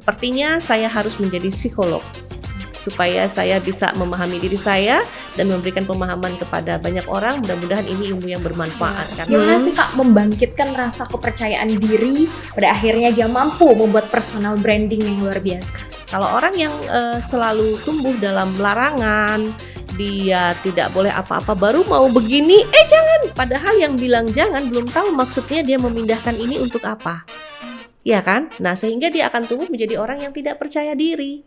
Sepertinya saya harus menjadi psikolog supaya saya bisa memahami diri saya dan memberikan pemahaman kepada banyak orang. Mudah-mudahan ini ilmu yang bermanfaat. Gimana sih Kak membangkitkan rasa kepercayaan diri pada akhirnya dia mampu membuat personal branding yang luar biasa? Kalau orang yang selalu tumbuh dalam larangan, dia tidak boleh apa-apa baru mau begini, jangan. Padahal yang bilang jangan belum tahu maksudnya dia memindahkan ini untuk apa. Ya kan? Nah, sehingga dia akan tumbuh menjadi orang yang tidak percaya diri.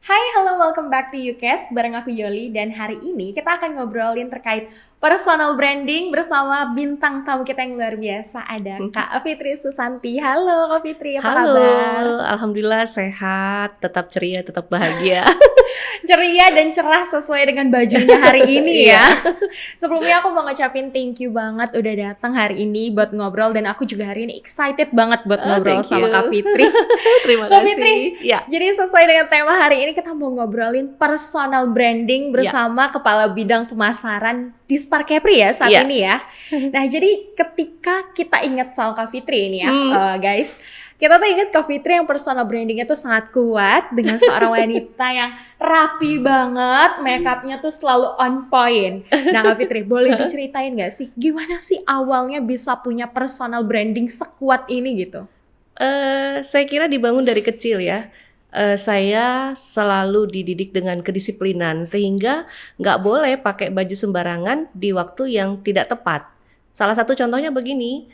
Hai, halo, welcome back to UCast bareng aku Yoli, dan hari ini kita akan ngobrolin terkait personal branding bersama bintang tamu kita yang luar biasa, ada Kak Fitri Susanti. Halo Kak Fitri, apa kabar? Alhamdulillah sehat, tetap ceria, tetap bahagia. Ceria dan cerah sesuai dengan bajunya hari ini ya. Sebelumnya aku mau ngucapin thank you banget udah datang hari ini buat ngobrol, dan aku juga hari ini excited banget buat ngobrol sama Kak Fitri. Terima Kak kasih. Fitri, Ya. jadi sesuai dengan tema hari ini kita mau ngobrolin personal branding bersama Kepala Bidang Pemasaran di Spark Capri ya saat ini ya. Nah, jadi ketika kita ingat sama Kak Fitri ini ya, guys, kita tuh ingat Kak Fitri yang personal brandingnya tuh sangat kuat, dengan seorang wanita yang rapi banget, makeupnya tuh selalu on point. Nah Kak Fitri, boleh diceritain gak sih gimana sih awalnya bisa punya personal branding sekuat ini gitu? Saya kira dibangun dari kecil ya. Saya selalu dididik dengan kedisiplinan, sehingga nggak boleh pakai baju sembarangan di waktu yang tidak tepat. Salah satu contohnya begini,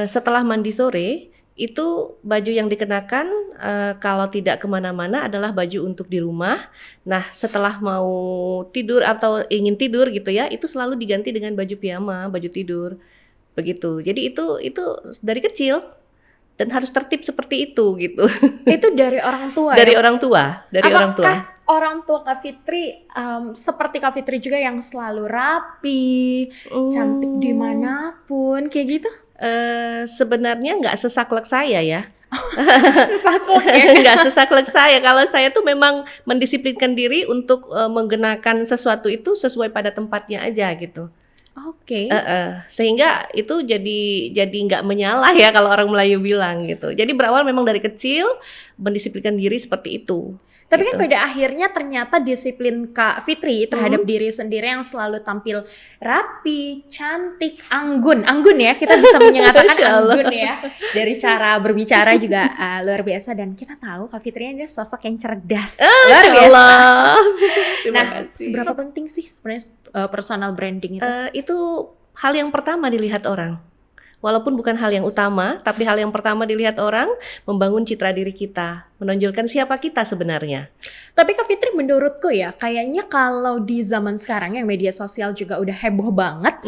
setelah mandi sore, itu baju yang dikenakan kalau tidak kemana-mana adalah baju untuk di rumah. Nah, setelah mau tidur atau ingin tidur gitu ya, itu selalu diganti dengan baju piyama, baju tidur, begitu. Jadi itu dari kecil. Dan harus tertib seperti itu gitu. Itu dari orang tua Dari ya? orang tua, dari orang tua. Apakah orang tua Kak Fitri seperti Kak Fitri juga yang selalu rapi, cantik dimanapun, kayak gitu? Sebenarnya nggak sesaklek saya ya. Sesaklek ya? Nggak sesaklek saya. Kalau saya tuh memang mendisiplinkan diri untuk menggunakan sesuatu itu sesuai pada tempatnya aja gitu. Oke. Sehingga itu jadi nggak menyalah ya kalau orang Melayu bilang gitu. Jadi berawal memang dari kecil mendisiplinkan diri seperti itu. Tapi gitu. kan pada akhirnya ternyata disiplin Kak Fitri terhadap diri sendiri yang selalu tampil rapi, cantik, anggun ya, kita bisa menyatakan anggun ya. Dari cara berbicara juga luar biasa, dan kita tahu Kak Fitri ini sosok yang cerdas, luar biasa. Terima Nah, kasih. seberapa penting sih sebenarnya personal branding itu? Itu hal yang pertama dilihat orang. Walaupun bukan hal yang utama, tapi hal yang pertama dilihat orang, membangun citra diri kita, menonjolkan siapa kita sebenarnya. Tapi Kak Fitri, menurutku ya, kayaknya kalau di zaman sekarang yang media sosial juga udah heboh banget,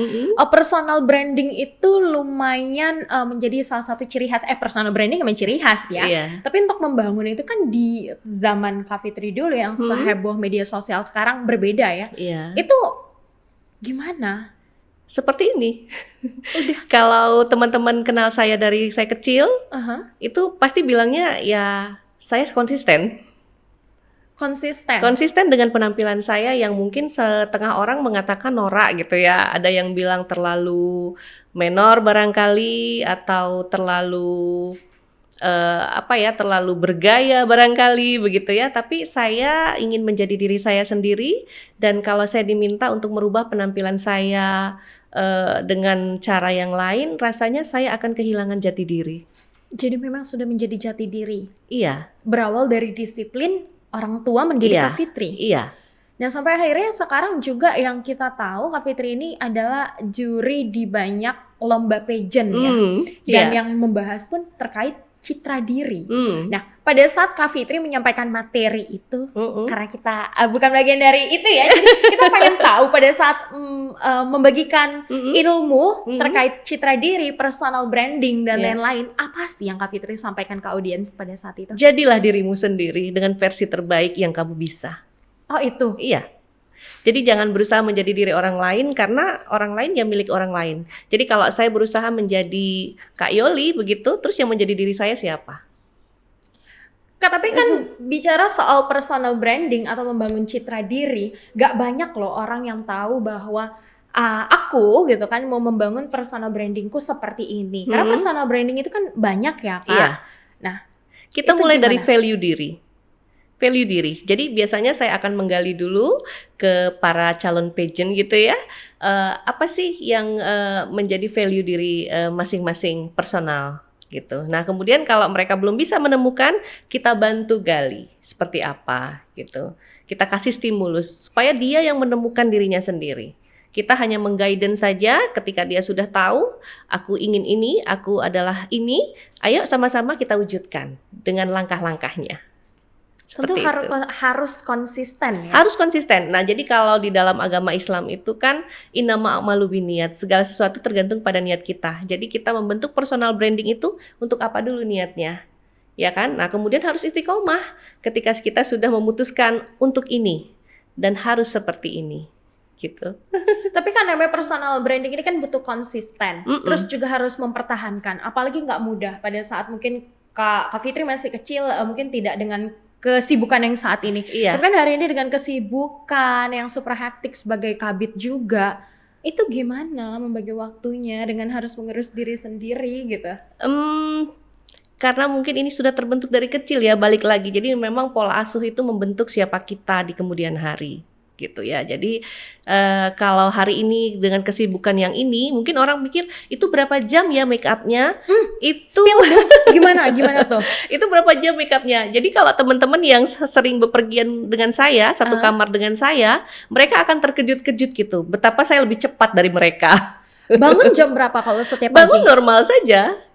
personal branding itu lumayan menjadi salah satu ciri khas. Personal branding memang ciri khas ya. Iya. Tapi untuk membangun itu kan di zaman Kak Fitri dulu yang seheboh media sosial sekarang berbeda ya. Iya. Itu gimana? Seperti ini. Kalau teman-teman kenal saya dari saya kecil, itu pasti bilangnya ya saya konsisten. Konsisten dengan penampilan saya yang mungkin setengah orang mengatakan norak gitu ya. Ada yang bilang terlalu menor barangkali, atau terlalu terlalu bergaya barangkali begitu ya. Tapi saya ingin menjadi diri saya sendiri, dan kalau saya diminta untuk merubah penampilan saya dengan cara yang lain, rasanya saya akan kehilangan jati diri. Jadi memang sudah menjadi jati diri. Iya. Berawal dari disiplin orang tua mendidik Kak Fitri. Iya. Nah, sampai akhirnya sekarang juga yang kita tahu Kak Fitri ini adalah juri di banyak lomba pageant ya. Dan yang membahas pun terkait citra diri. Nah, pada saat Kak Fitri menyampaikan materi itu, karena kita bukan bagian dari itu ya, jadi kita pengen tahu pada saat membagikan ilmu terkait citra diri, personal branding, dan lain-lain, apa sih yang Kak Fitri sampaikan ke audiens pada saat itu? Jadilah dirimu sendiri dengan versi terbaik yang kamu bisa. Oh, itu? Iya. Jadi jangan berusaha menjadi diri orang lain, karena orang lain ya milik orang lain. Jadi kalau saya berusaha menjadi Kak Yoli begitu, terus yang menjadi diri saya siapa? Kak, tapi kan bicara soal personal branding atau membangun citra diri, gak banyak loh orang yang tahu bahwa aku gitu kan mau membangun personal brandingku seperti ini. Karena personal branding itu kan banyak ya, Kak. Iya. Nah, Kita itu mulai dari gimana? value diri. Value diri. Jadi biasanya saya akan menggali dulu ke para calon pageant gitu ya. Apa sih yang menjadi value diri masing-masing personal gitu. Nah, kemudian kalau mereka belum bisa menemukan, kita bantu gali seperti apa gitu. Kita kasih stimulus supaya dia yang menemukan dirinya sendiri. Kita hanya mengguidance saja ketika dia sudah tahu, aku ingin ini, aku adalah ini, ayo sama-sama kita wujudkan dengan langkah-langkahnya. Tentu Seperti itu. harus konsisten ya. Harus konsisten. Nah, jadi kalau di dalam agama Islam itu kan innama a'malu binniyat, segala sesuatu tergantung pada niat kita. Jadi kita membentuk personal branding itu untuk apa dulu niatnya? Ya kan? Nah, kemudian harus istiqomah ketika kita sudah memutuskan untuk ini dan harus seperti ini. Gitu. Tapi kan namanya personal branding ini kan butuh konsisten. Terus juga harus mempertahankan. Apalagi nggak mudah pada saat mungkin Kak Fitri masih kecil, mungkin tidak dengan kesibukan yang saat ini. Iya. Tapi kan hari ini dengan kesibukan yang super hektik sebagai kabit juga, itu gimana membagi waktunya dengan harus mengurus diri sendiri gitu? Karena mungkin ini sudah terbentuk dari kecil ya, balik lagi. Jadi memang pola asuh itu membentuk siapa kita di kemudian hari. Gitu ya. Jadi kalau hari ini dengan kesibukan yang ini, mungkin orang mikir itu berapa jam ya make upnya? Itu Gimana tuh? itu berapa jam make upnya? Jadi kalau teman-teman yang sering bepergian dengan saya, satu kamar dengan saya, mereka akan terkejut-kejut gitu. Betapa saya lebih cepat dari mereka. Bangun jam berapa kalau setiap Bangun pagi?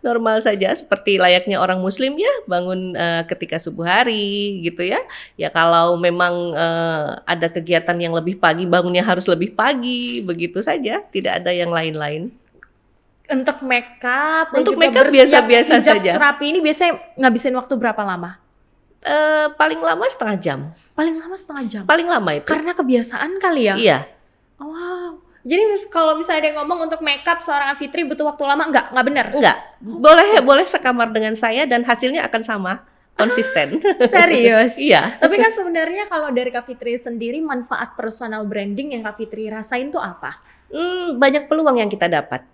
normal saja seperti layaknya orang muslim ya, bangun ketika subuh hari gitu ya. Ya kalau memang ada kegiatan yang lebih pagi, bangunnya harus lebih pagi, begitu saja, tidak ada yang lain-lain. Untuk makeup dan Untuk juga makeup bersiap biasa-biasa hijab saja. serapi ini biasanya ngabisin waktu berapa lama? Paling lama setengah jam, Paling lama setengah jam. paling lama itu. Karena kebiasaan kali ya? Iya, Oh, wow. Jadi kalau misalnya dia ngomong untuk makeup seorang Fitri butuh waktu lama, enggak benar. enggak. Boleh sekamar dengan saya dan hasilnya akan sama, konsisten. Serius? Iya. Tapi kan sebenarnya kalau dari Kak Fitri sendiri manfaat personal branding yang Kak Fitri rasain tuh apa? Banyak peluang yang kita dapat.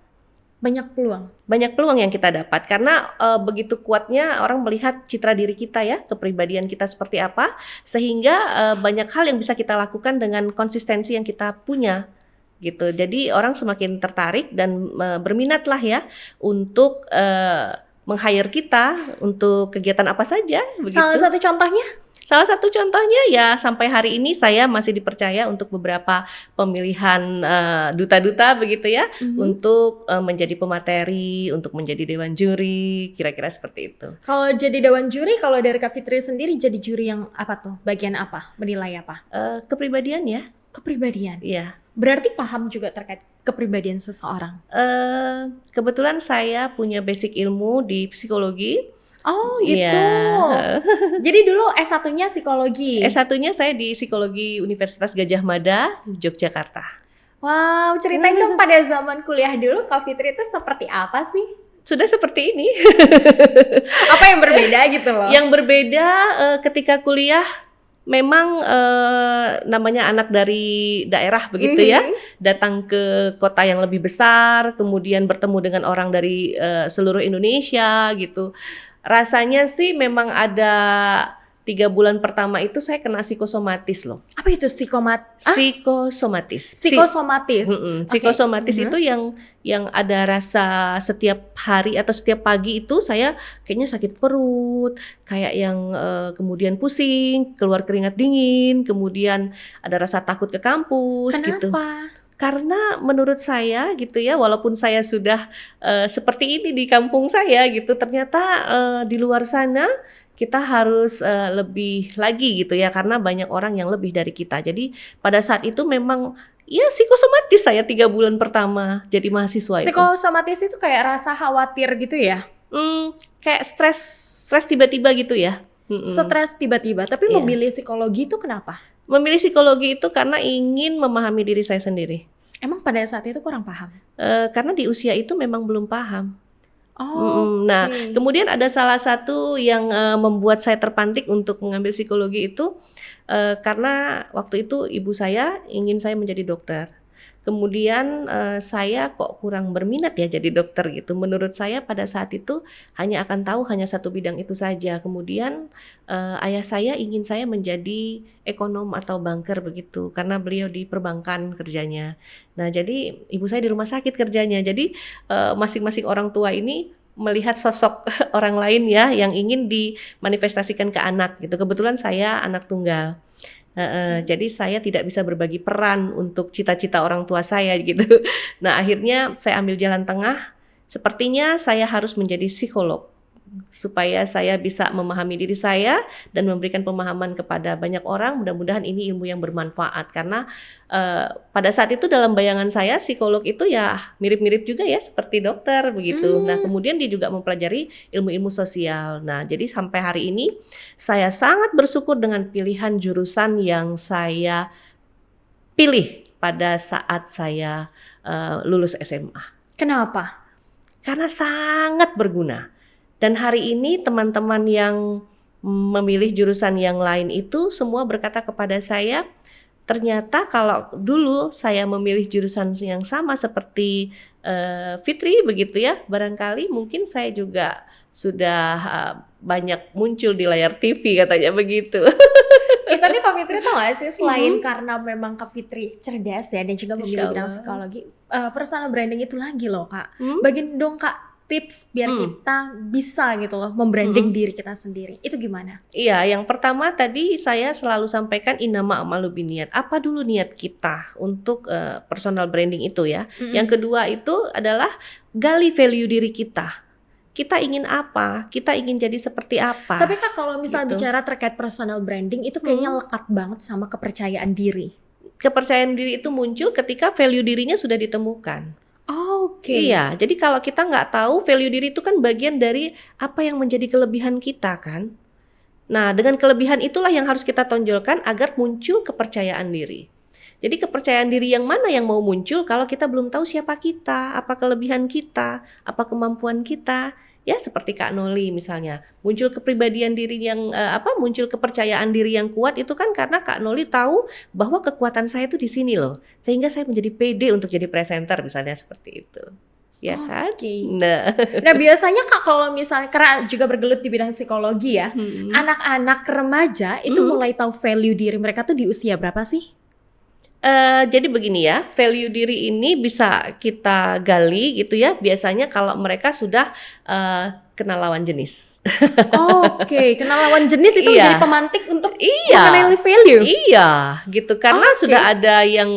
Banyak peluang. Banyak peluang yang kita dapat karena begitu kuatnya orang melihat citra diri kita ya, kepribadian kita seperti apa, sehingga banyak hal yang bisa kita lakukan dengan konsistensi yang kita punya gitu. Jadi orang semakin tertarik dan berminat lah ya untuk meng-hire kita untuk kegiatan apa saja begitu. Salah satu contohnya ya sampai hari ini saya masih dipercaya untuk beberapa pemilihan duta-duta begitu ya, untuk menjadi pemateri, untuk menjadi dewan juri, kira-kira seperti itu. Kalau jadi dewan juri, kalau dari Kak Fitri sendiri jadi juri yang apa tuh? Bagian apa? Menilai apa? Kepribadian ya. Kepribadian. Iya. Berarti paham juga terkait kepribadian seseorang. Kebetulan saya punya basic ilmu di psikologi. Oh gitu. Iya. Jadi dulu S1-nya psikologi. S1-nya saya di Psikologi Universitas Gadjah Mada, Yogyakarta. Wow, ceritain dong pada zaman kuliah dulu Kak Fitri itu seperti apa sih? Sudah seperti ini. Apa yang berbeda gitu loh? Yang berbeda ketika kuliah memang namanya anak dari daerah begitu ya, datang ke kota yang lebih besar, kemudian bertemu dengan orang dari seluruh Indonesia gitu. Rasanya sih memang ada 3 bulan pertama itu saya kena psikosomatis loh. Apa itu Psikosomatis. Psikosomatis. Psikosomatis itu yang ada rasa setiap hari atau setiap pagi itu saya kayaknya sakit perut, kayak yang kemudian pusing, keluar keringat dingin, kemudian ada rasa takut ke kampus. Kenapa? Gitu. Karena menurut saya gitu ya, walaupun saya sudah seperti ini di kampung saya gitu, ternyata di luar sana kita harus lebih lagi gitu ya, karena banyak orang yang lebih dari kita. Jadi pada saat itu memang ya psikosomatis saya 3 bulan pertama jadi mahasiswa itu. Psikosomatis itu kayak rasa khawatir gitu ya? Kayak stres tiba-tiba gitu ya. Stres tiba-tiba. Tapi Iya. memilih psikologi itu kenapa? Memilih psikologi itu karena ingin memahami diri saya sendiri. Emang pada saat itu kurang paham? Karena di usia itu memang belum paham. Nah, Oke. kemudian ada salah satu yang membuat saya terpantik untuk mengambil psikologi itu karena waktu itu ibu saya ingin saya menjadi dokter. Kemudian saya kok kurang berminat ya jadi dokter gitu. Menurut saya pada saat itu hanya akan tahu hanya satu bidang itu saja. Kemudian ayah saya ingin saya menjadi ekonom atau banker begitu karena beliau di perbankan kerjanya. Nah, jadi ibu saya di rumah sakit kerjanya. Jadi masing-masing orang tua ini melihat sosok orang lain ya yang ingin dimanifestasikan ke anak gitu. Kebetulan saya anak tunggal. Oke. Jadi saya tidak bisa berbagi peran untuk cita-cita orang tua saya gitu. Nah, akhirnya saya ambil jalan tengah. Sepertinya saya harus menjadi psikolog supaya saya bisa memahami diri saya dan memberikan pemahaman kepada banyak orang. Mudah-mudahan ini ilmu yang bermanfaat karena pada saat itu dalam bayangan saya psikolog itu ya mirip-mirip juga ya seperti dokter begitu. Nah, Hmm. kemudian dia juga mempelajari ilmu-ilmu sosial. Nah, jadi sampai hari ini saya sangat bersyukur dengan pilihan jurusan yang saya pilih pada saat saya lulus SMA. Kenapa? Karena sangat berguna. Dan hari ini teman-teman yang memilih jurusan yang lain itu semua berkata kepada saya, ternyata kalau dulu saya memilih jurusan yang sama seperti Fitri begitu ya, barangkali mungkin saya juga sudah banyak muncul di layar TV katanya begitu. Tapi Kak Fitri tau gak sih, selain Mhm. karena memang Kak Fitri cerdas ya dan juga Insya memilih bidang Allah. psikologi, personal branding itu lagi loh Kak. Hmm? Bagiin dong Kak tips biar Hmm. kita bisa gitu loh membranding Hmm. diri kita sendiri. Itu gimana? Iya, yang pertama tadi saya selalu sampaikan innama a'malu binniyat. Apa dulu niat kita untuk personal branding itu ya. Mm-mm. Yang kedua itu adalah gali value diri kita. Kita ingin apa? Kita ingin jadi seperti apa? Tapi Kak kalau misalnya Gitu. bicara terkait personal branding itu kayaknya lekat banget sama kepercayaan diri. Kepercayaan diri itu muncul ketika value dirinya sudah ditemukan. Oke. Iya, jadi kalau kita nggak tahu value diri itu kan bagian dari apa yang menjadi kelebihan kita kan. Nah, dengan kelebihan itulah yang harus kita tonjolkan agar muncul kepercayaan diri. Jadi kepercayaan diri yang mana yang mau muncul kalau kita belum tahu siapa kita, apa kelebihan kita, apa kemampuan kita. Ya seperti Kak Noli misalnya, muncul kepribadian diri yang muncul kepercayaan diri yang kuat itu kan karena Kak Noli tahu bahwa kekuatan saya itu di sini loh. Sehingga saya menjadi pede untuk jadi presenter misalnya seperti itu. Ya kan? Oke. Nah. Nah biasanya Kak kalau misalnya karena juga bergelut di bidang psikologi ya, Hmm. anak-anak remaja itu mulai tahu value diri mereka tuh di usia berapa sih? Jadi begini ya, value diri ini bisa kita gali gitu ya. Biasanya kalau mereka sudah kenal lawan jenis. Oke, kenal lawan jenis itu Iya. jadi pemantik untuk Iya. mengenali value. Iya, gitu. Karena Oke. sudah ada yang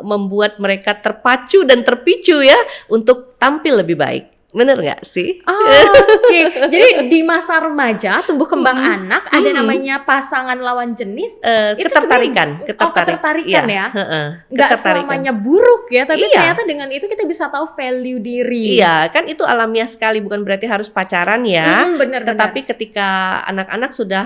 membuat mereka terpacu dan terpicu ya untuk tampil lebih baik. Bener nggak sih? Oke, jadi di masa remaja tumbuh kembang anak ada Hmm. namanya pasangan lawan jenis. Itu Ketertarikan, sebenarnya- ketertarikan ya. Heeh, Nggak ketertarikan. selamanya buruk ya, tapi Iya. ternyata dengan itu kita bisa tahu value diri. Iya, kan itu alamiah sekali, bukan berarti harus pacaran ya. Benar-benar. Tetapi ketika anak-anak sudah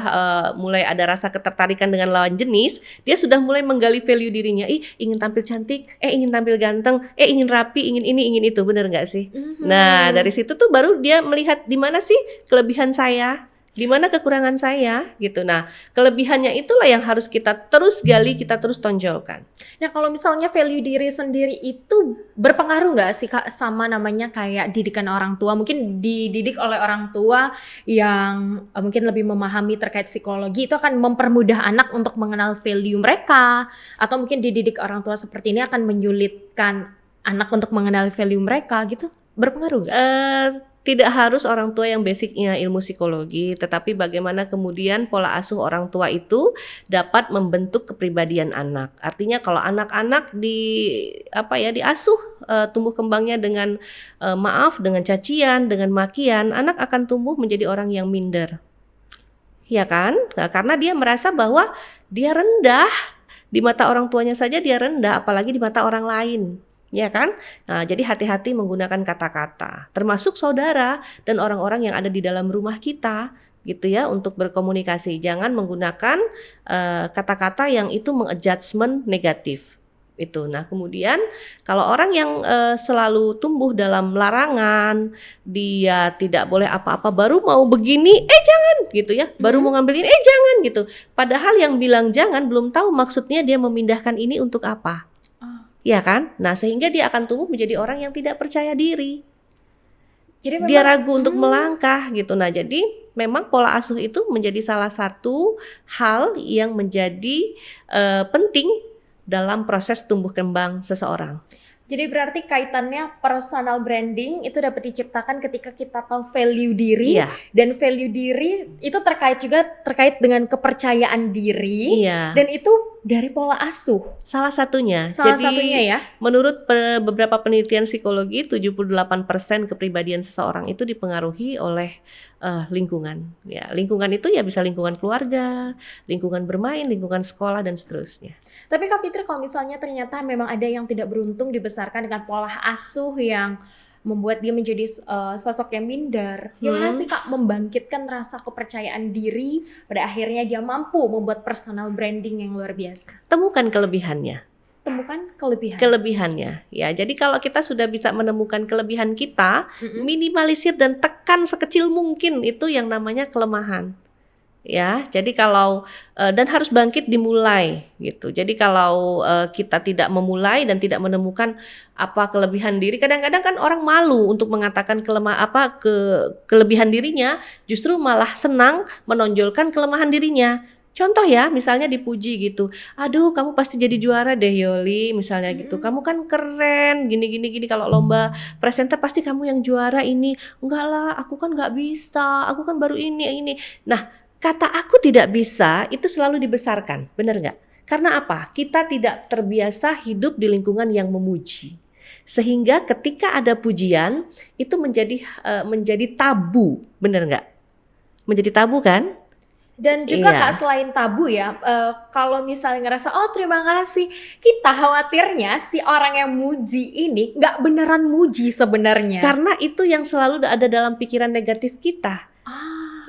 mulai ada rasa ketertarikan dengan lawan jenis, dia sudah mulai menggali value dirinya. Ingin tampil cantik, ingin tampil ganteng, ingin rapi, ingin ini, ingin itu, bener nggak sih? Nah, dari situ tuh baru dia melihat di mana sih kelebihan saya, di mana kekurangan saya, gitu. Nah, kelebihannya itulah yang harus kita terus gali, kita terus tonjolkan. Nah kalau misalnya value diri sendiri itu berpengaruh nggak sih Kak sama namanya kayak didikan orang tua? Mungkin dididik oleh orang tua yang mungkin lebih memahami terkait psikologi itu akan mempermudah anak untuk mengenal value mereka. Atau mungkin dididik orang tua seperti ini akan menyulitkan anak untuk mengenal value mereka gitu. Berpengaruh nggak? Tidak harus orang tua yang basicnya ilmu psikologi, tetapi bagaimana kemudian pola asuh orang tua itu dapat membentuk kepribadian anak. Artinya kalau anak-anak diasuh tumbuh kembangnya dengan dengan cacian, dengan makian, anak akan tumbuh menjadi orang yang minder. Ya kan? Nah, karena dia merasa bahwa dia rendah. Di mata orang tuanya saja dia rendah, apalagi di mata orang lain. Ya kan? Nah, jadi hati-hati menggunakan kata-kata, termasuk saudara dan orang-orang yang ada di dalam rumah kita, gitu ya, untuk berkomunikasi. Jangan menggunakan kata-kata yang itu meng-adjustment negatif. Itu. Nah, kemudian kalau orang yang selalu tumbuh dalam larangan, dia tidak boleh apa-apa, baru mau begini, jangan gitu ya. Baru mau ngambil ini, jangan gitu. Padahal yang bilang jangan belum tahu maksudnya dia memindahkan ini untuk apa. Ya kan? Nah, sehingga dia akan tumbuh menjadi orang yang tidak percaya diri. Jadi Dia memang ragu untuk melangkah gitu. Nah, jadi memang pola asuh itu menjadi salah satu hal yang menjadi penting dalam proses tumbuh kembang seseorang. Jadi berarti kaitannya personal branding itu dapat diciptakan ketika kita tahu value diri, Iya. dan value diri itu terkait dengan kepercayaan diri, Iya. dan itu dari pola asuh. Salah satunya. Salah Jadi satunya ya. menurut beberapa penelitian psikologi, 78% kepribadian seseorang itu dipengaruhi oleh lingkungan. Ya, lingkungan itu ya bisa lingkungan keluarga, lingkungan bermain, lingkungan sekolah dan seterusnya. Tapi Kak Fitri, kalau misalnya ternyata memang ada yang tidak beruntung dibesarkan dengan pola asuh yang membuat dia menjadi sosok yang minder, gimana sih Kak membangkitkan rasa kepercayaan diri pada akhirnya dia mampu membuat personal branding yang luar biasa? Temukan kelebihannya. Temukan kelebihan. Kelebihannya. Ya, jadi kalau kita sudah bisa menemukan kelebihan kita, minimalisir dan tekan sekecil mungkin itu yang namanya kelemahan. Ya, jadi kalau dan harus bangkit dimulai gitu. Jadi kalau kita tidak memulai dan tidak menemukan apa kelebihan diri, kadang-kadang kan orang malu untuk mengatakan kelebihan dirinya, justru malah senang menonjolkan kelemahan dirinya. Contoh ya, misalnya dipuji gitu. Aduh, kamu pasti jadi juara deh Yoli, misalnya gitu. Kamu kan keren, gini. Kalau lomba presenter pasti kamu yang juara ini. Enggak lah, aku kan nggak bisa. Aku kan baru ini. Nah, kata aku tidak bisa itu selalu dibesarkan, benar nggak? Karena apa? Kita tidak terbiasa hidup di lingkungan yang memuji. Sehingga ketika ada pujian, itu menjadi tabu, benar nggak? Menjadi tabu kan? Dan juga Iya. Kak, selain tabu ya, kalau misalnya ngerasa oh terima kasih, kita khawatirnya si orang yang muji ini nggak beneran muji sebenarnya. Karena itu yang selalu ada dalam pikiran negatif kita.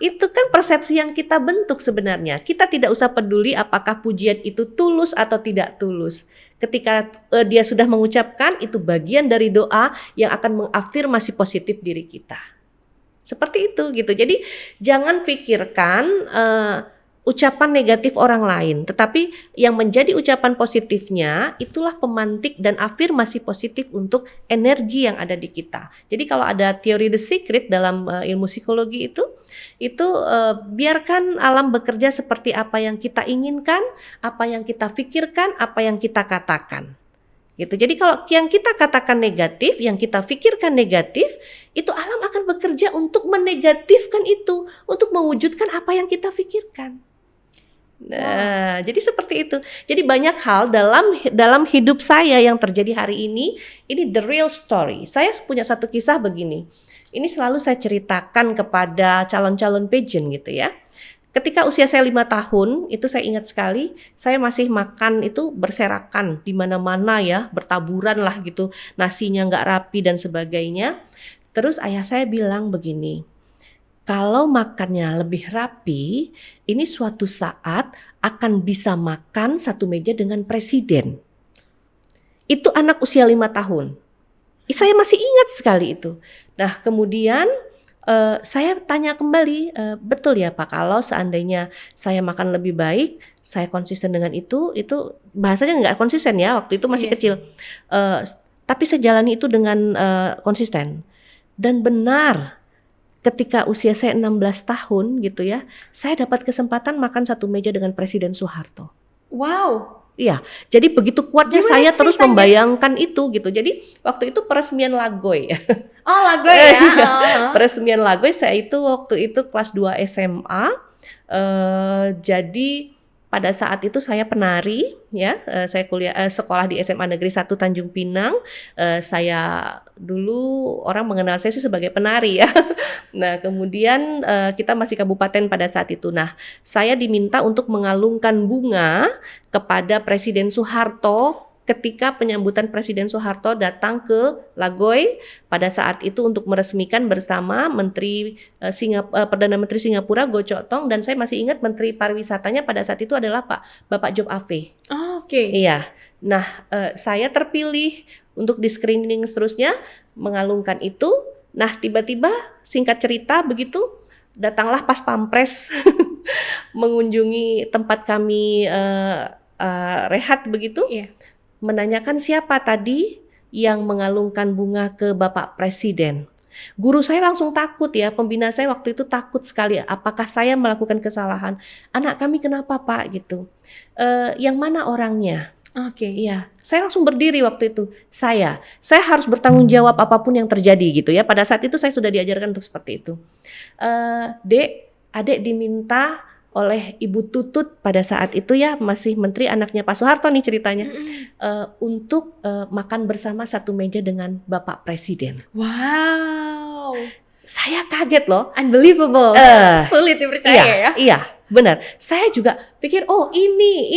Itu kan persepsi yang kita bentuk sebenarnya. Kita tidak usah peduli apakah pujian itu tulus atau tidak tulus. Ketika dia sudah mengucapkan, itu bagian dari doa yang akan mengafirmasi positif diri kita. Seperti itu gitu. Jadi jangan pikirkan ucapan negatif orang lain, tetapi yang menjadi ucapan positifnya itulah pemantik dan afirmasi positif untuk energi yang ada di kita. Jadi kalau ada teori The Secret dalam ilmu psikologi itu biarkan alam bekerja seperti apa yang kita inginkan, apa yang kita pikirkan, apa yang kita katakan. Gitu. Jadi kalau yang kita katakan negatif, yang kita pikirkan negatif, itu alam akan bekerja untuk menegatifkan itu, untuk mewujudkan apa yang kita pikirkan. Nah, jadi seperti itu. Jadi banyak hal dalam hidup saya yang terjadi hari ini the real story. Saya punya satu kisah begini. Ini selalu saya ceritakan kepada calon-calon pageant gitu ya. Ketika usia saya 5 tahun, itu saya ingat sekali, saya masih makan itu berserakan di mana-mana ya, bertaburan lah gitu, nasinya nggak rapi dan sebagainya. Terus ayah saya bilang begini, kalau makannya lebih rapi, ini suatu saat akan bisa makan satu meja dengan presiden. Itu anak usia 5 tahun. Saya masih ingat sekali itu. Nah kemudian saya tanya kembali, betul ya Pak, kalau seandainya saya makan lebih baik, saya konsisten dengan itu bahasanya nggak konsisten ya, waktu itu masih kecil. Tapi saya jalani itu dengan konsisten. Dan benar, ketika usia saya 16 tahun gitu ya, saya dapat kesempatan makan satu meja dengan Presiden Soeharto. Wow. Iya, jadi begitu kuatnya Gimana saya terus ceritanya? membayangkan itu gitu. Jadi waktu itu peresmian Lagoy. Oh Lagoy ya. Peresmian Lagoy saya itu waktu itu kelas 2 SMA. Jadi pada saat itu saya penari ya. Saya sekolah di SMA Negeri 1 Tanjung Pinang. Saya dulu orang mengenal saya sih sebagai penari ya. Nah, kemudian kita masih kabupaten pada saat itu. Nah, saya diminta untuk mengalungkan bunga kepada Presiden Soeharto ketika penyambutan Presiden Soeharto datang ke Lagoy pada saat itu untuk meresmikan bersama Perdana Menteri Singapura Goh Chok Tong, dan saya masih ingat Menteri Pariwisatanya pada saat itu adalah Bapak Job Ave. Oh, oke. Iya. Nah, saya terpilih untuk di screening seterusnya mengalungkan itu. Nah, tiba-tiba singkat cerita begitu datanglah Pas Pampres mengunjungi tempat kami rehat begitu. Iya. Menanyakan siapa tadi yang mengalungkan bunga ke Bapak Presiden. Guru saya langsung takut ya, pembina saya waktu itu takut sekali. Apakah saya melakukan kesalahan? Anak kami kenapa Pak gitu? Yang mana orangnya? Oke. Iya, saya langsung berdiri waktu itu. Saya harus bertanggung jawab apapun yang terjadi gitu ya. Pada saat itu saya sudah diajarkan untuk seperti itu. Dek, adik diminta oleh Ibu Tutut pada saat itu ya, masih menteri, anaknya Pak Soeharto nih ceritanya, untuk makan bersama satu meja dengan Bapak Presiden. Wow. Saya kaget loh. Unbelievable. Sulit dipercaya ya. Iya, benar. Saya juga pikir, oh ini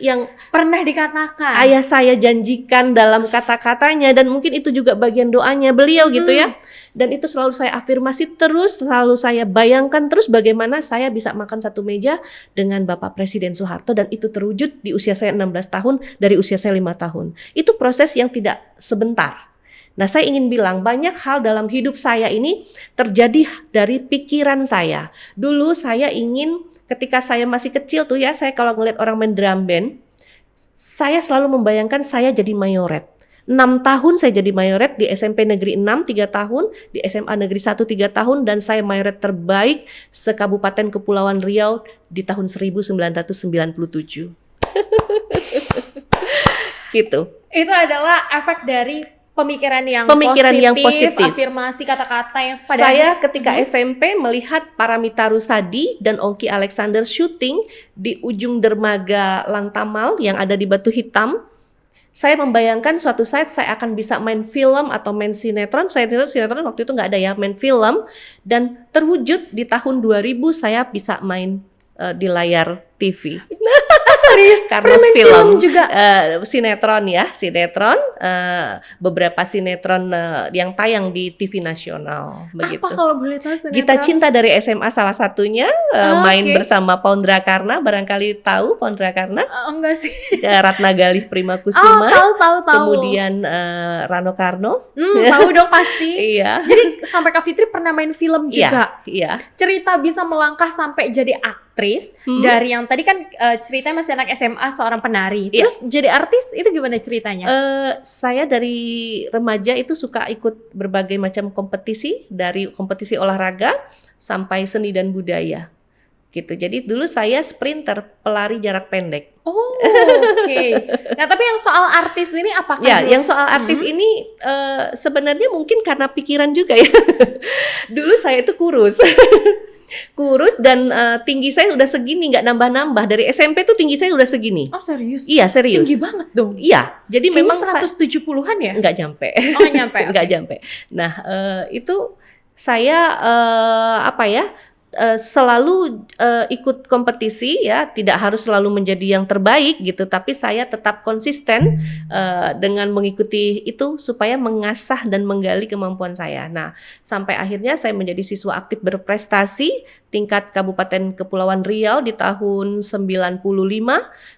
yang Pernah dikatakan. ayah saya janjikan dalam kata-katanya, dan mungkin itu juga bagian doanya beliau gitu ya. Dan itu selalu saya afirmasi terus, selalu saya bayangkan terus bagaimana saya bisa makan satu meja dengan Bapak Presiden Soeharto, dan itu terwujud di usia saya 16 tahun dari usia saya 5 tahun. Itu proses yang tidak sebentar. Nah, saya ingin bilang banyak hal dalam hidup saya ini terjadi dari pikiran saya. Dulu saya ingin, ketika saya masih kecil tuh ya, saya kalau ngeliat orang main drum band, saya selalu membayangkan saya jadi mayoret. 6 tahun saya jadi mayoret di SMP Negeri 6 3 tahun, di SMA Negeri 1 3 tahun, dan saya mayoret terbaik se-Kabupaten Kepulauan Riau di tahun 1997. Gitu. Itu adalah efek dari pemikiran yang positif, afirmasi kata-kata yang pada saya ketika SMP melihat Paramita Rusady dan Ongki Alexander syuting di ujung dermaga Langtamal yang ada di Batu Hitam. Saya membayangkan suatu saat saya akan bisa main film atau main sinetron. Sinetron waktu itu nggak ada ya, main film. Dan terwujud di tahun 2000 saya bisa main di layar TV. Serius, karena film juga sinetron beberapa sinetron yang tayang di TV nasional begitu. Apa kalau boleh tahu sinetron? Gita Cinta dari SMA salah satunya, main bersama Pondra Karna, barangkali tahu Pondra Karna? Enggak sih. Ratna Galih Prima Kusuma. Tahu. Kemudian Rano Karno. Tahu dong pasti. Iya. Jadi sampai Kak Fitri pernah main film juga. Iya. Cerita bisa melangkah sampai jadi aktris dari yang tadi kan ceritanya masih anak SMA seorang penari. Terus jadi artis itu gimana ceritanya? Saya dari remaja itu suka ikut berbagai macam kompetisi, dari kompetisi olahraga sampai seni dan budaya. Gitu. Jadi dulu saya sprinter, pelari jarak pendek. Oh, oke. Nah, tapi yang soal artis ini apakah? Ya, yang soal artis ini sebenarnya mungkin karena pikiran juga ya. Dulu saya itu kurus. Kurus dan tinggi saya udah segini, nggak nambah-nambah. Dari SMP tuh tinggi saya udah segini. Oh, serius? Iya, serius. Tinggi banget dong. Iya, jadi kayaknya memang 170-an ya? Nggak nyampe. Oh, nggak nyampe. Nggak nyampe. Nah, itu saya selalu ikut kompetisi ya, tidak harus selalu menjadi yang terbaik gitu, tapi saya tetap konsisten dengan mengikuti itu supaya mengasah dan menggali kemampuan saya. Nah, sampai akhirnya saya menjadi siswa aktif berprestasi tingkat Kabupaten Kepulauan Riau di tahun 95,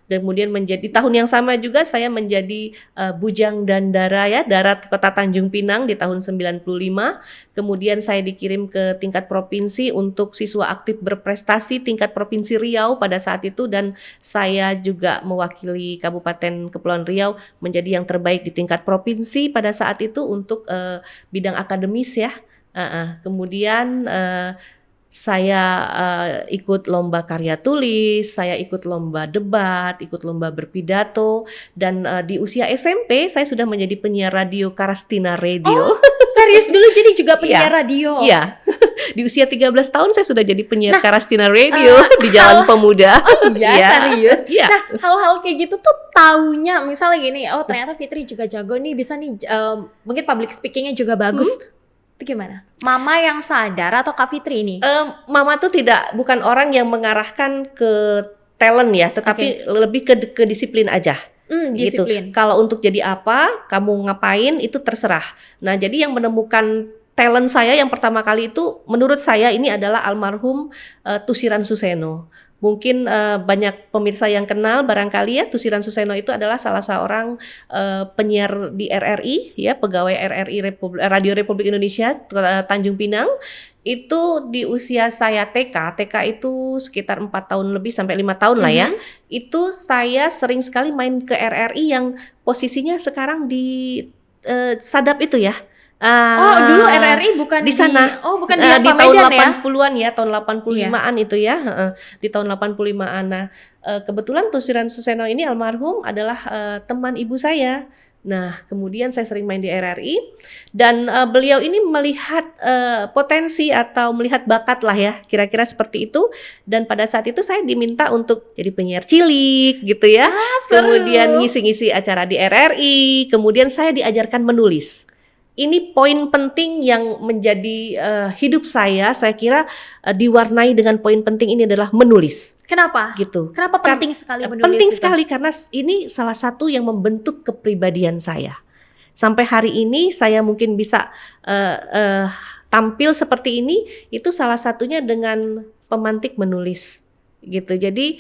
dan kemudian menjadi tahun yang sama juga saya menjadi Bujang Dandara ya, Darat Kota Tanjung Pinang di tahun 95. Kemudian saya dikirim ke tingkat provinsi untuk siswa aktif berprestasi tingkat Provinsi Riau pada saat itu, dan saya juga mewakili Kabupaten Kepulauan Riau menjadi yang terbaik di tingkat provinsi pada saat itu untuk bidang akademis ya. Kemudian saya ikut lomba karya tulis, saya ikut lomba debat, ikut lomba berpidato, dan di usia SMP saya sudah menjadi penyiar radio Karastina Radio. Oh, serius dulu jadi juga penyiar radio? Iya. Di usia 13 tahun saya sudah jadi penyiar Karastina Radio di Jalan Pemuda. Oh iya, serius? Iya. Nah, hal-hal kayak gitu tuh taunya misalnya gini, oh ternyata Fitri juga jago nih, bisa nih mungkin public speakingnya juga bagus. Itu gimana? Mama yang sadar atau Kak Fitri ini? Mama tuh bukan orang yang mengarahkan ke talent ya, tetapi lebih ke disiplin aja. gitu. Disiplin. Kalau untuk jadi apa, kamu ngapain itu terserah. Nah, jadi yang menemukan talent saya yang pertama kali itu menurut saya ini adalah almarhum Tusiran Suseno. Mungkin banyak pemirsa yang kenal barangkali ya, Tusiran Suseno itu adalah salah seorang penyiar di RRI ya, pegawai RRI Radio Republik Indonesia Tanjung Pinang. Itu di usia saya TK itu sekitar 4 tahun lebih sampai 5 tahun lah ya. Itu saya sering sekali main ke RRI yang posisinya sekarang di Sadap itu ya. Dulu RRI bukan di sana. bukan di di tahun Medan ya? 80-an ya, tahun 85-an itu ya. Di tahun 85-an. Nah, kebetulan Tusiran Suseno ini almarhum adalah teman ibu saya. Nah, kemudian saya sering main di RRI dan beliau ini melihat potensi atau melihat bakat lah ya, kira-kira seperti itu. Dan pada saat itu saya diminta untuk jadi penyiar cilik gitu ya. Kemudian ngisi-ngisi acara di RRI, kemudian saya diajarkan menulis. Ini poin penting yang menjadi hidup saya kira diwarnai dengan poin penting ini adalah menulis. Kenapa? Gitu. Kenapa penting sekali menulis Penting itu? sekali karena ini salah satu yang membentuk kepribadian saya. Sampai hari ini saya mungkin bisa tampil seperti ini, itu salah satunya dengan pemantik menulis gitu. Jadi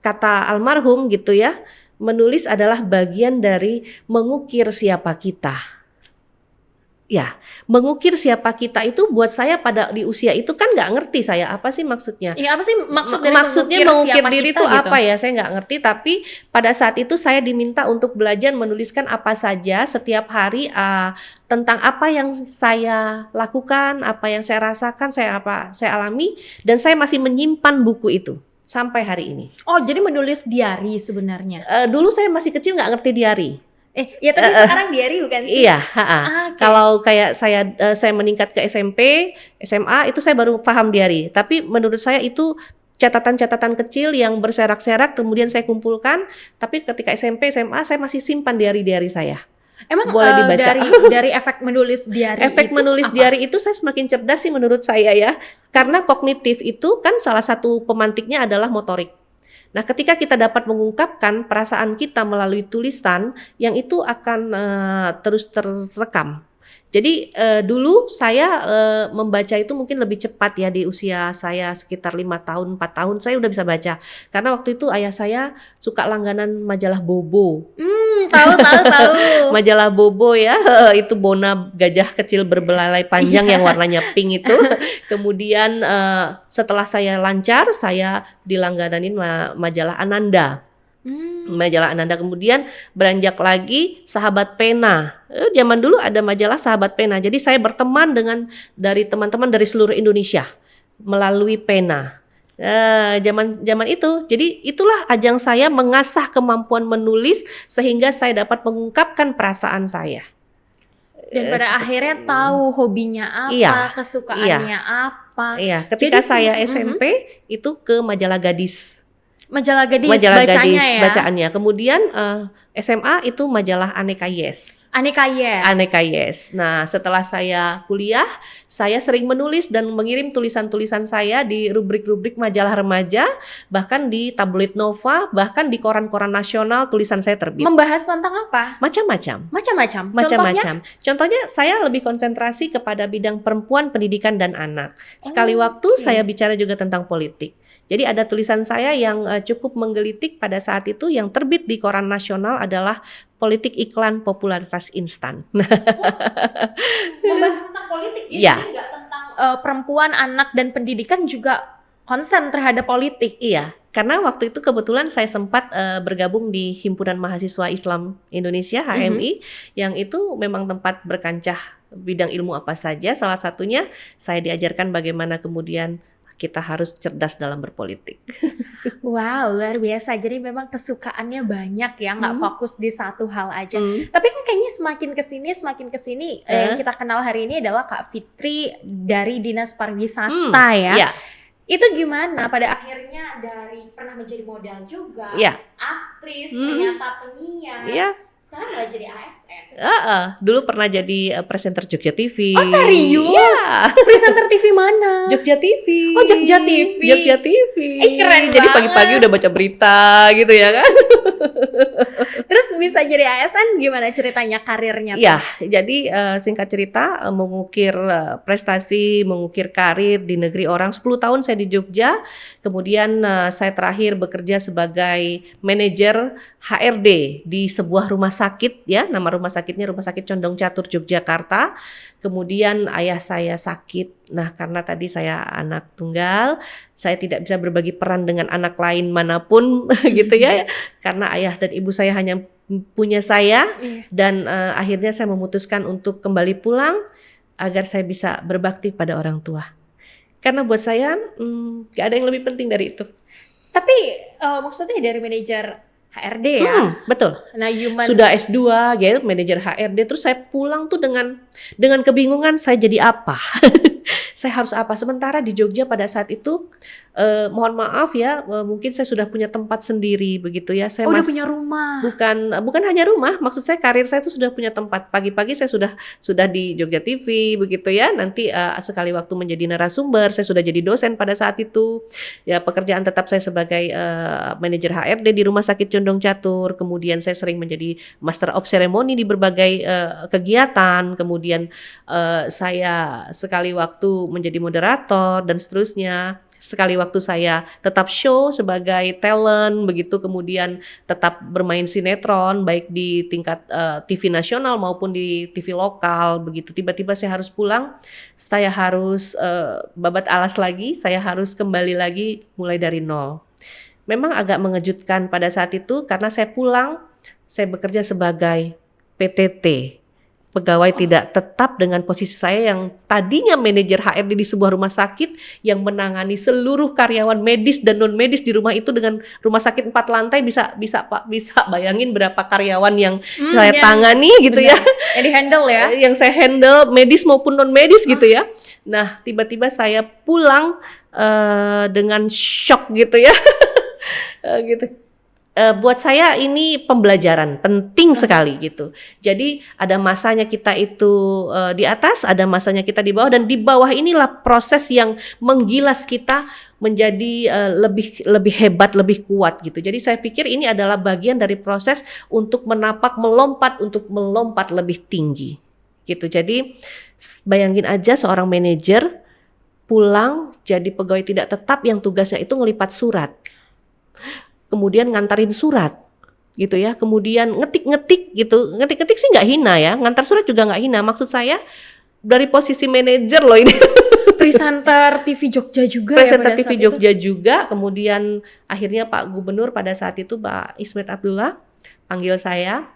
kata almarhum gitu ya, menulis adalah bagian dari mengukir siapa kita. Ya, mengukir siapa kita itu buat saya pada di usia itu kan nggak ngerti saya apa sih maksudnya. Iya, apa sih maksudnya mengukir diri itu gitu? apa ya? Saya nggak ngerti. Tapi pada saat itu saya diminta untuk belajar menuliskan apa saja setiap hari tentang apa yang saya lakukan, apa yang saya rasakan, saya alami, dan saya masih menyimpan buku itu sampai hari ini. Oh, jadi menulis diary sebenarnya? Dulu saya masih kecil nggak ngerti diary. Ya tapi sekarang diary bukan sih? Iya, Okay. Kalau kayak saya meningkat ke SMP, SMA itu saya baru paham diary. Tapi menurut saya itu catatan-catatan kecil yang berserak-serak kemudian saya kumpulkan. Tapi ketika SMP, SMA saya masih simpan diary-diary saya. Emang boleh dibaca. dari efek menulis diary efek itu menulis apa? diary itu saya semakin cerdas sih menurut saya ya. Karena kognitif itu kan salah satu pemantiknya adalah motorik. Nah, ketika kita dapat mengungkapkan perasaan kita melalui tulisan, yang itu akan terus terekam. Jadi dulu saya membaca itu mungkin lebih cepat ya, di usia saya sekitar 5 tahun, 4 tahun saya udah bisa baca. Karena waktu itu ayah saya suka langganan majalah Bobo. Tahu. Majalah Bobo ya, itu Bona gajah kecil berbelalai panjang yang warnanya pink itu. Kemudian setelah saya lancar, saya dilanggananin majalah Ananda. Majalah Ananda, kemudian beranjak lagi Sahabat Pena. Zaman dulu ada majalah Sahabat Pena. Jadi saya berteman dari teman-teman dari seluruh Indonesia melalui pena. Zaman itu, jadi itulah ajang saya mengasah kemampuan menulis sehingga saya dapat mengungkapkan perasaan saya. Dan pada akhirnya tahu hobinya apa, kesukaannya apa. Iya, ketika saya SMP itu ke majalah Gadis. Majalah Gadis bacaannya. Kemudian SMA itu majalah Aneka Yes. Aneka Yes. Nah, setelah saya kuliah, saya sering menulis dan mengirim tulisan-tulisan saya di rubrik-rubrik majalah remaja, bahkan di tabloid Nova, bahkan di koran-koran nasional tulisan saya terbit. Membahas tentang apa? Macam-macam. Contohnya saya lebih konsentrasi kepada bidang perempuan, pendidikan dan anak. Sekali waktu saya bicara juga tentang politik. Jadi ada tulisan saya yang cukup menggelitik pada saat itu yang terbit di koran nasional adalah politik iklan popularitas instan. Membahas tentang politik ya, jadi nggak tentang perempuan, anak dan pendidikan, juga konsen terhadap politik. Iya, karena waktu itu kebetulan saya sempat bergabung di Himpunan Mahasiswa Islam Indonesia HMI, yang itu memang tempat berkancah bidang ilmu apa saja. Salah satunya saya diajarkan bagaimana kemudian kita harus cerdas dalam berpolitik. Wow, luar biasa. Jadi memang kesukaannya banyak ya, nggak fokus di satu hal aja. Tapi kan kayaknya semakin kesini yang kita kenal hari ini adalah Kak Fitri dari Dinas Pariwisata ya. Itu gimana pada akhirnya dari pernah menjadi model juga, aktris, ternyata penyiar, Sekarang malah jadi ASN. Dulu pernah jadi presenter Jogja TV. Oh serius? Iya. Presenter TV mana? Jogja TV. Oh Jogja TV. Jogja TV. Keren Jadi banget. pagi-pagi udah baca berita gitu ya kan. Terus bisa jadi ASN gimana ceritanya karirnya? Ya, jadi singkat cerita mengukir prestasi, mengukir karir di negeri orang. 10 tahun saya di Jogja. Kemudian saya terakhir bekerja sebagai manajer HRD di sebuah rumah sakit ya. Nama rumah sakitnya Rumah Sakit Condong Catur Yogyakarta. Kemudian ayah saya sakit. Nah, karena tadi saya anak tunggal, saya tidak bisa berbagi peran dengan anak lain manapun gitu ya. Karena ayah dan ibu saya hanya punya saya. Dan akhirnya saya memutuskan untuk kembali pulang agar saya bisa berbakti pada orang tua. Karena buat saya gak ada yang lebih penting dari itu. Tapi maksudnya dari manajer HRD ya? Betul. Nah, Sudah S2 gitu, manajer HRD. Terus saya pulang tuh dengan kebingungan saya jadi apa. Saya harus apa? Sementara di Jogja pada saat itu mohon maaf ya, mungkin saya sudah punya tempat sendiri begitu ya. Saya udah punya rumah. Bukan hanya rumah, maksud saya karir saya itu sudah punya tempat. Pagi-pagi saya sudah di Jogja TV begitu ya. Nanti sekali waktu menjadi narasumber, saya sudah jadi dosen pada saat itu. Ya, pekerjaan tetap saya sebagai manajer HRD di Rumah Sakit Condong Catur. Kemudian saya sering menjadi master of ceremony di berbagai kegiatan. Kemudian saya sekali waktu menjadi moderator dan seterusnya. Sekali waktu saya tetap show sebagai talent begitu, kemudian tetap bermain sinetron baik di tingkat TV nasional maupun di TV lokal begitu. Tiba-tiba saya harus pulang, saya harus babat alas lagi, saya harus kembali lagi mulai dari nol. Memang agak mengejutkan pada saat itu karena saya pulang, saya bekerja sebagai PTT. Pegawai tidak tetap dengan posisi saya yang tadinya manajer HRD di sebuah rumah sakit yang menangani seluruh karyawan medis dan non medis di rumah itu. Dengan rumah sakit 4 lantai bisa bayangin berapa karyawan yang saya tangani gitu ya. Yang di handle ya. Yang saya handle medis maupun non medis gitu ya. Nah, tiba-tiba saya pulang dengan shock gitu ya. Gitu. Buat saya ini pembelajaran penting sekali gitu. Jadi ada masanya kita itu di atas, ada masanya kita di bawah, dan di bawah inilah proses yang menggilas kita menjadi lebih hebat, lebih kuat gitu. Jadi saya pikir ini adalah bagian dari proses untuk untuk melompat lebih tinggi gitu. Jadi bayangin aja seorang manajer pulang jadi pegawai tidak tetap yang tugasnya itu ngelipat surat. Kemudian ngantarin surat gitu ya, kemudian ngetik-ngetik gitu. Ngetik-ngetik sih nggak hina ya, ngantar surat juga nggak hina. Maksud saya dari posisi manajer loh ini. Presenter TV Jogja juga. Presenter TV Jogja juga. Kemudian akhirnya Pak Gubernur pada saat itu Pak Ismet Abdullah panggil saya.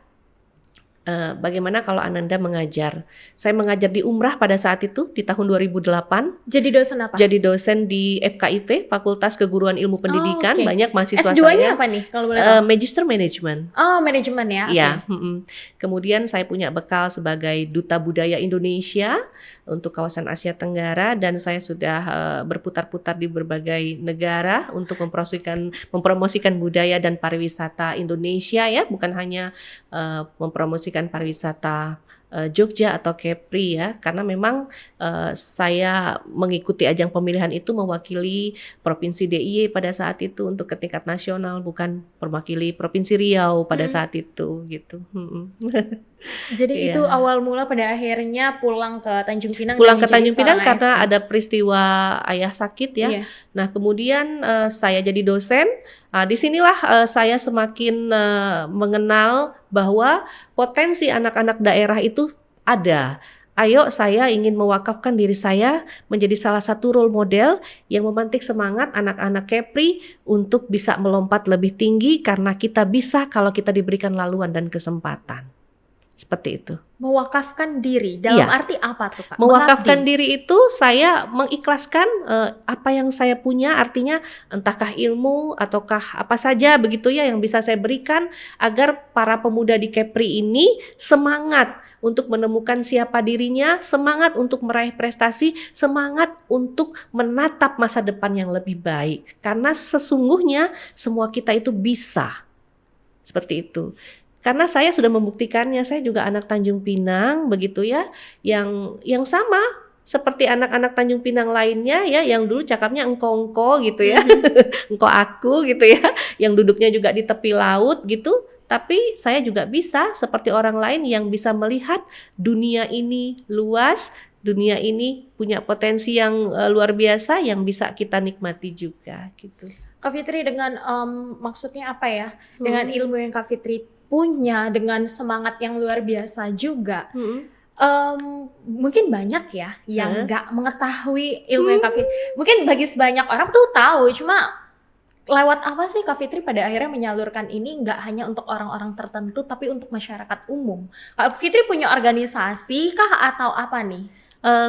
Bagaimana kalau Ananda mengajar? Saya mengajar di Umrah pada saat itu di tahun 2008. Jadi dosen apa? Jadi dosen di FKIP, Fakultas Keguruan Ilmu Pendidikan. Okay. Banyak mahasiswa S2-nya saya. apa nih kalau boleh tahu? Magister Management. Oh, manajemen ya. Iya. Okay. Kemudian saya punya bekal sebagai Duta Budaya Indonesia untuk kawasan Asia Tenggara, dan saya sudah berputar-putar di berbagai negara untuk mempromosikan budaya dan pariwisata Indonesia ya, bukan hanya mempromosikan pariwisata Jogja atau Kepri ya, karena memang saya mengikuti ajang pemilihan itu mewakili Provinsi DIY pada saat itu untuk ke tingkat nasional, bukan mewakili Provinsi Riau pada saat itu gitu. Jadi itu awal mula pada akhirnya pulang ke Tanjung Pinang. Pulang ke Tanjung Pinang karena ada peristiwa ayah sakit ya. Iya. Nah kemudian saya jadi dosen. Disinilah saya semakin mengenal bahwa potensi anak-anak daerah itu ada. Ayo saya ingin mewakafkan diri saya menjadi salah satu role model yang memantik semangat anak-anak Kepri untuk bisa melompat lebih tinggi, karena kita bisa kalau kita diberikan laluan dan kesempatan. Seperti itu. Mewakafkan diri dalam arti apa tuh Kak? Mewakafkan diri itu saya mengikhlaskan apa yang saya punya, artinya entahkah ilmu ataukah apa saja begitu ya yang bisa saya berikan agar para pemuda di Kepri ini semangat untuk menemukan siapa dirinya, semangat untuk meraih prestasi, semangat untuk menatap masa depan yang lebih baik. Karena sesungguhnya semua kita itu bisa. Seperti itu. Karena saya sudah membuktikannya, saya juga anak Tanjung Pinang begitu ya, yang sama seperti anak-anak Tanjung Pinang lainnya ya, yang dulu cakapnya engko-engko gitu ya, engko aku gitu ya, yang duduknya juga di tepi laut gitu. Tapi saya juga bisa seperti orang lain yang bisa melihat dunia ini luas, dunia ini punya potensi yang luar biasa yang bisa kita nikmati juga gitu. Kak Fitri dengan maksudnya apa ya? Dengan ilmu yang Kak Fitri punya, dengan semangat yang luar biasa juga. Mungkin banyak ya yang nggak mengetahui ilmu yang Kak Fitri. Mungkin bagi sebanyak orang tuh tahu, cuma lewat apa sih Kak Fitri pada akhirnya menyalurkan ini nggak hanya untuk orang-orang tertentu tapi untuk masyarakat umum. Kak Fitri punya organisasi kah atau apa nih?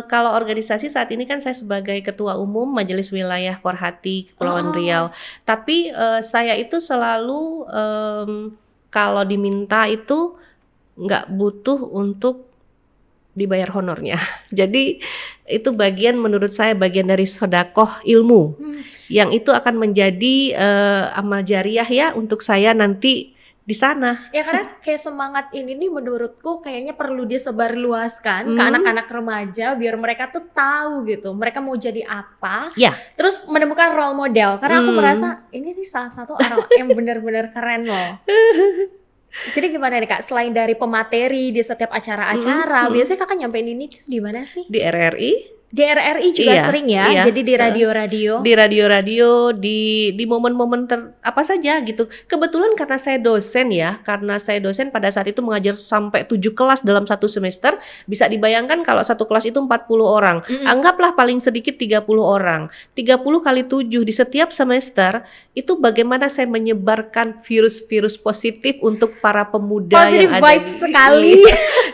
Kalau organisasi saat ini kan saya sebagai Ketua Umum Majelis Wilayah Forhati Kepulauan Riau. Tapi saya itu selalu kalau diminta itu nggak butuh untuk dibayar honornya. Jadi itu bagian, menurut saya bagian dari sedekah ilmu yang itu akan menjadi amal jariah ya untuk saya nanti di sana. Ya karena kayak semangat ini nih menurutku kayaknya perlu disebarluaskan ke anak-anak remaja biar mereka tuh tahu gitu mereka mau jadi apa. Ya. Terus menemukan role model, karena aku merasa ini sih salah satu orang yang benar-benar keren loh. Jadi gimana nih Kak, selain dari pemateri di setiap acara-acara, biasanya Kakak nyampein ini di mana sih? Di RRI. Di RRI juga sering ya, jadi di radio-radio. Di radio-radio, di momen-momen apa saja gitu. Kebetulan karena saya dosen ya, pada saat itu mengajar sampai 7 kelas dalam satu semester, bisa dibayangkan kalau satu kelas itu 40 orang. Anggaplah paling sedikit 30 orang. 30 kali 7 di setiap semester, itu bagaimana saya menyebarkan virus-virus positif untuk para pemuda positive yang ada vibe sekali.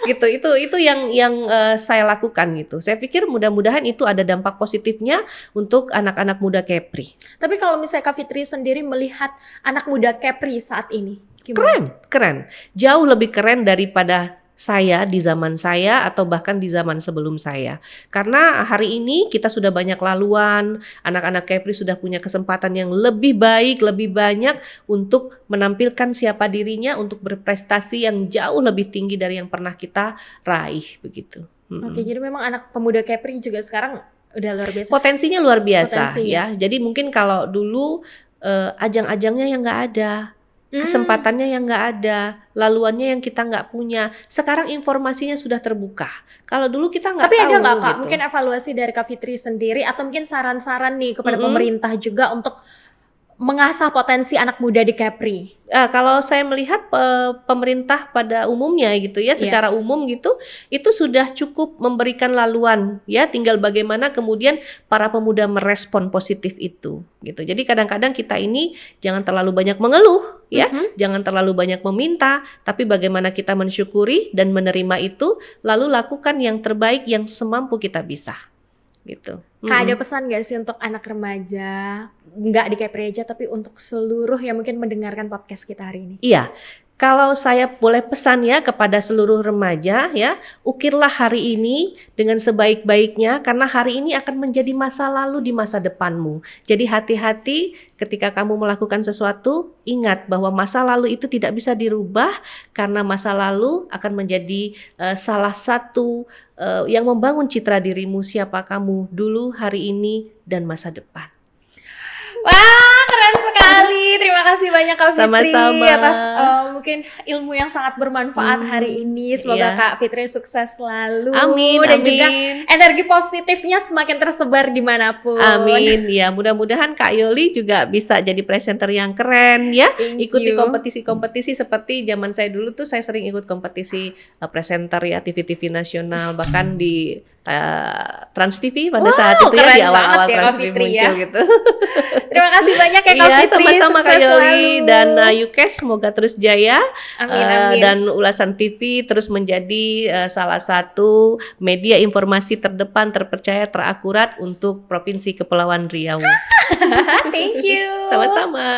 Gitu. Itu yang saya lakukan gitu. Saya pikir mudah-mudahan itu ada dampak positifnya untuk anak-anak muda Kepri. Tapi kalau misalnya Kak Fitri sendiri melihat anak muda Kepri saat ini, gimana? Keren. Jauh lebih keren daripada saya di zaman saya atau bahkan di zaman sebelum saya. Karena hari ini kita sudah banyak laluan, anak-anak Kepri sudah punya kesempatan yang lebih baik, lebih banyak untuk menampilkan siapa dirinya, untuk berprestasi yang jauh lebih tinggi dari yang pernah kita raih begitu. Oke, jadi memang anak pemuda Kepri juga sekarang udah luar biasa. Potensinya luar biasa Potensinya. ya. Jadi mungkin kalau dulu ajang-ajangnya yang nggak ada, kesempatannya yang nggak ada, laluannya yang kita nggak punya. Sekarang informasinya sudah terbuka. Kalau dulu kita nggak tahu. Tapi ada nggak Kak, gitu. mungkin evaluasi dari Kak Fitri sendiri atau mungkin saran-saran nih kepada pemerintah juga untuk mengasah potensi anak muda di Kepri? Kalau saya melihat pemerintah pada umumnya gitu ya, secara umum gitu, itu sudah cukup memberikan laluan ya, tinggal bagaimana kemudian para pemuda merespon positif itu gitu. Jadi kadang-kadang kita ini jangan terlalu banyak mengeluh ya, jangan terlalu banyak meminta, tapi bagaimana kita mensyukuri dan menerima itu, lalu lakukan yang terbaik yang semampu kita bisa gitu. Kak, ada pesan gak sih untuk anak remaja, nggak di Kepri aja tapi untuk seluruh yang mungkin mendengarkan podcast kita hari ini? Iya, kalau saya boleh pesan ya kepada seluruh remaja ya, ukirlah hari ini dengan sebaik-baiknya karena hari ini akan menjadi masa lalu di masa depanmu. Jadi hati-hati ketika kamu melakukan sesuatu, ingat bahwa masa lalu itu tidak bisa dirubah karena masa lalu akan menjadi salah satu yang membangun citra dirimu, siapa kamu dulu, hari ini, dan masa depan. Wah, keren sekali. Terima kasih banyak Kak Fitri Sama-sama. atas mungkin ilmu yang sangat bermanfaat hari ini. Semoga Kak Fitri sukses selalu. Amin, dan amin. juga energi positifnya semakin tersebar dimanapun. Amin. Ya, mudah-mudahan Kak Yoli juga bisa jadi presenter yang keren ya. Thank Ikuti you. kompetisi-kompetisi seperti zaman saya dulu tuh, saya sering ikut kompetisi presenter ya, TV-TV nasional, bahkan di Trans TV pada saat itu ya, di awal-awal ya, Trans Kak TV Fitri, muncul ya. gitu. Terima kasih banyak ya Kak Iya, Fitri. sama-sama Kak Sukses Yoli selalu. dan Yukes, semoga terus jaya. Amin, amin. Dan Ulasan TV terus menjadi salah satu media informasi terdepan, terpercaya, terakurat untuk Provinsi Kepulauan Riau. Thank you. Sama-sama.